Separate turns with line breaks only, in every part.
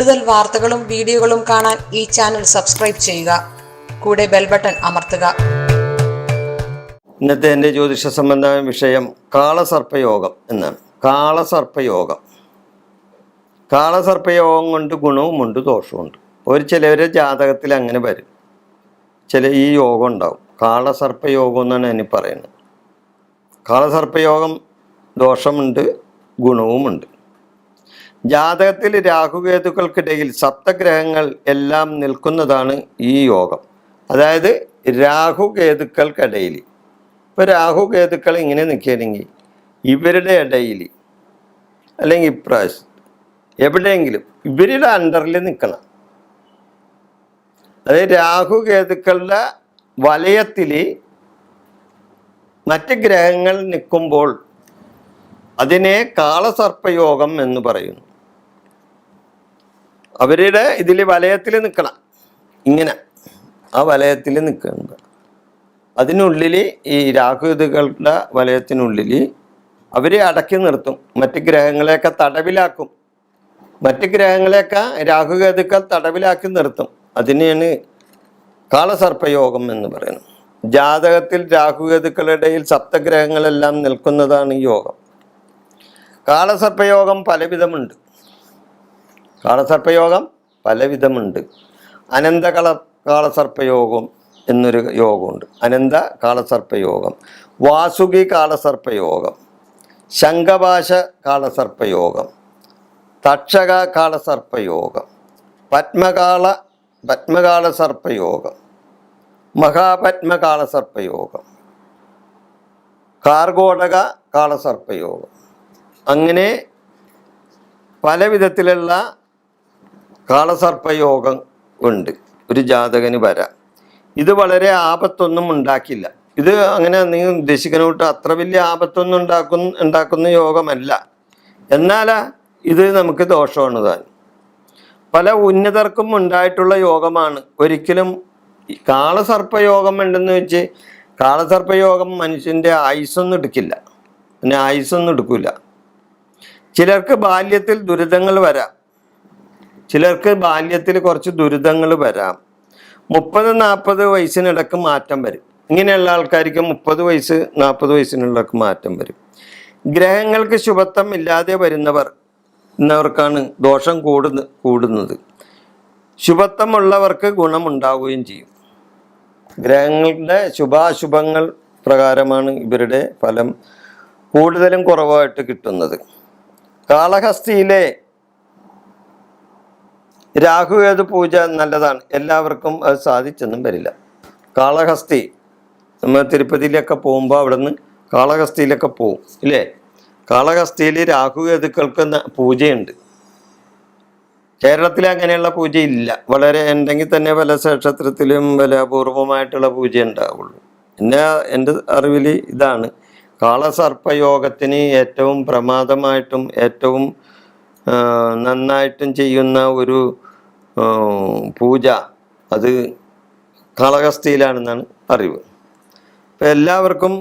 കൂടുതൽ വാർത്തകളും വീഡിയോകളും കാണാൻ ഈ ചാനൽ സബ്സ്ക്രൈബ് ചെയ്യുക. കൂടെ ബെൽ ബട്ടൺ അമർത്തുക.
ഇന്നത്തെ എൻ്റെ ജ്യോതിഷ സംബന്ധമായ വിഷയം കാളസർപ്പയോഗം എന്നാണ്. കാളസർപ്പയോഗം കൊണ്ട് ഗുണവുമുണ്ട് ദോഷവുമുണ്ട്. ചിലവരെ ജാതകത്തിൽ അങ്ങനെ വരും, ഈ യോഗം ഉണ്ടാവും. കാളസർപ്പയോഗം എന്നാണ് അതിന് പറയുന്നത്. കാളസർപ്പയോഗം ദോഷമുണ്ട്, ഗുണവുമുണ്ട്. ജാതകത്തിൽ രാഹുകേതുക്കൾക്കിടയിൽ സപ്തഗ്രഹങ്ങൾ എല്ലാം നിൽക്കുന്നതാണ് ഈ യോഗം. അതായത് രാഹുകേതുക്കൾക്കിടയിൽ, ഇപ്പോൾ രാഹുകേതുക്കൾ ഇങ്ങനെ നിൽക്കുകയാണെങ്കിൽ ഇവരുടെ ഇടയിൽ അല്ലെങ്കിൽ ഇപ്രാവശ്യം എവിടെയെങ്കിലും ഇവരുടെ അണ്ടറിൽ നിൽക്കണം. അതായത് രാഹുകേതുക്കളുടെ വലയത്തിൽ മറ്റ് ഗ്രഹങ്ങൾ നിൽക്കുമ്പോൾ അതിനെ കാളസർപ്പയോഗം എന്ന് പറയുന്നു. അവരുടെ ഇതിൽ വലയത്തിൽ നിൽക്കണം, ഇങ്ങനെ ആ വലയത്തിൽ നിൽക്കുന്നത്. അതിനുള്ളിൽ ഈ രാഹുകേതുക്കളുടെ വലയത്തിനുള്ളിൽ അവരെ അടക്കി നിർത്തും, മറ്റ് ഗ്രഹങ്ങളെയൊക്കെ തടവിലാക്കും. മറ്റ് ഗ്രഹങ്ങളെയൊക്കെ രാഹുകേതുക്കൾ തടവിലാക്കി നിർത്തും. അതിനെയാണ് കാളസർപ്പയോഗം എന്ന് പറയുന്നത്. ജാതകത്തിൽ രാഹുകേതുക്കളുടെ സപ്തഗ്രഹങ്ങളെല്ലാം നിൽക്കുന്നതാണ് ഈ യോഗം. കാളസർപ്പയോഗം പലവിധമുണ്ട്. കാളസർപ്പയോഗം എന്നൊരു യോഗമുണ്ട്. അനന്ത കാളസർപ്പയോഗം, വാസുകി കാളസർപ്പയോഗം, ശംഖപാശ കാളസർപ്പയോഗം, തക്ഷക കാളസർപ്പയോഗം, പത്മകാളസർപ്പയോഗം, മഹാപത്മകാളസർപ്പയോഗം, കാർഗോടക കാളസർപ്പയോഗം. അങ്ങനെ പല വിധത്തിലുള്ള കാളസർപ്പയോഗം ഉണ്ട് ഒരു ജാതകന് വരാം. ഇത് വളരെ ആപത്തൊന്നും ഉണ്ടാക്കില്ല. ഇത് അങ്ങനെ നീ ഉദ്ദേശിക്കുന്നോട്ട് അത്ര വലിയ ആപത്തൊന്നും ഉണ്ടാക്കുന്ന യോഗമല്ല. എന്നാൽ ഇത് നമുക്ക് ദോഷമാണ് താൻ. പല ഉന്നതർക്കും ഉണ്ടായിട്ടുള്ള യോഗമാണ്. ഒരിക്കലും കാളസർപ്പയോഗം ഉണ്ടെന്ന് വെച്ച് കാളസർപ്പയോഗം മനുഷ്യൻ്റെ ആയുസ്സൊന്നും എടുക്കില്ല, പിന്നെ ആയുസ്സൊന്നും എടുക്കില്ല. ചിലർക്ക് ബാല്യത്തിൽ ദുരിതങ്ങൾ വരാം, കുറച്ച് ദുരിതങ്ങൾ വരാം. 30-40 വയസ്സിനിടക്ക് മാറ്റം വരും. ഇങ്ങനെയുള്ള ആൾക്കാർക്ക് 30 വയസ്സ് 40 വയസ്സിനിടക്ക് മാറ്റം വരും. ഗ്രഹങ്ങൾക്ക് ശുഭത്വം ഇല്ലാതെ വരുന്നവർക്കാണ് ദോഷം കൂടുന്നത്. ശുഭത്വമുള്ളവർക്ക് ഗുണമുണ്ടാവുകയും ചെയ്യും. ഗ്രഹങ്ങളുടെ ശുഭാശുഭങ്ങൾ പ്രകാരമാണ് ഇവരുടെ ഫലം കൂടുതലും കുറവായിട്ട് കിട്ടുന്നത്. കാളഹസ്തിയിലെ രാഹുകേതു പൂജ നല്ലതാണ്. എല്ലാവർക്കും അത് സാധിച്ചെന്നും വരില്ല. കാളഹസ്തി നമ്മൾ തിരുപ്പതിയിലൊക്കെ പോകുമ്പോൾ അവിടെ നിന്ന് കാളഹസ്തിയിലൊക്കെ പോവും ഇല്ലേ? കാളഹസ്തിയിൽ രാഹുകേതുക്കൾക്ക് പൂജയുണ്ട്. കേരളത്തിൽ അങ്ങനെയുള്ള പൂജയില്ല. വളരെ ഉണ്ടെങ്കിൽ തന്നെ പല ക്ഷേത്രത്തിലും പല അപൂർവമായിട്ടുള്ള പൂജ ഉണ്ടാവുള്ളൂ. പിന്നെ എൻ്റെ അറിവിൽ ഇതാണ് കാളസർപ്പയോഗത്തിന് ഏറ്റവും പ്രമാദമായിട്ടും ഏറ്റവും നന്നായിട്ടും ചെയ്യുന്ന ഒരു പൂജ അത് കാളഹസ്തിയിലാണെന്നാണ് അറിവ്. അപ്പം എല്ലാവർക്കും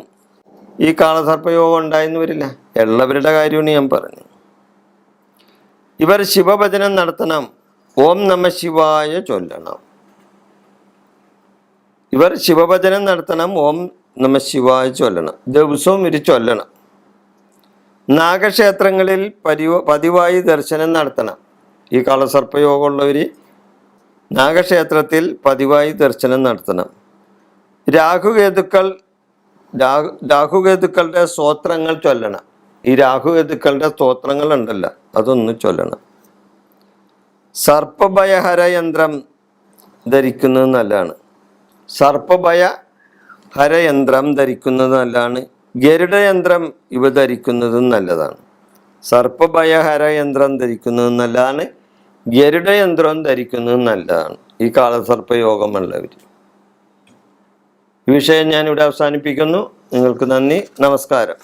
ഈ കാളസർപ്പയോഗം ഉണ്ടായെന്ന് വരില്ല. ഉള്ളവരുടെ കാര്യമാണ് ഞാൻ പറഞ്ഞു. ഇവർ ശിവഭജനം നടത്തണം, ഓം നമ ശിവായ ചൊല്ലണം. ഓം നമ ശിവായ ചൊല്ലണം. ദിവസവും ഇത് ചൊല്ലണം. നാഗക്ഷേത്രങ്ങളിൽ പതിവായി ദർശനം നടത്തണം. ഈ കാളസർപ്പയോഗമുള്ളവർ നാഗക്ഷേത്രത്തിൽ പതിവായി ദർശനം നടത്തണം. രാഹുകേതുക്കളുടെ സ്തോത്രങ്ങൾ ചൊല്ലണം. ഈ രാഹുകേതുക്കളുടെ സ്തോത്രങ്ങൾ ഉണ്ടല്ലോ, അതൊന്ന് ചൊല്ലണം. സർപ്പഭയഹരയന്ത്രം ധരിക്കുന്നത് നല്ലതാണ്. ഗരുഡയന്ത്രം ഇവ ധരിക്കുന്നതും നല്ലതാണ്. സർപ്പഭയഹരയന്ത്രം ധരിക്കുന്നതും നല്ലതാണ്. ഗരുഡയന്ത്രം ധരിക്കുന്നതും നല്ലതാണ് ഈ കാളസർപ്പയോഗമുള്ളവർ. ഈ വിഷയം ഞാനിവിടെ അവസാനിപ്പിക്കുന്നു. നിങ്ങൾക്ക് നന്ദി, നമസ്കാരം.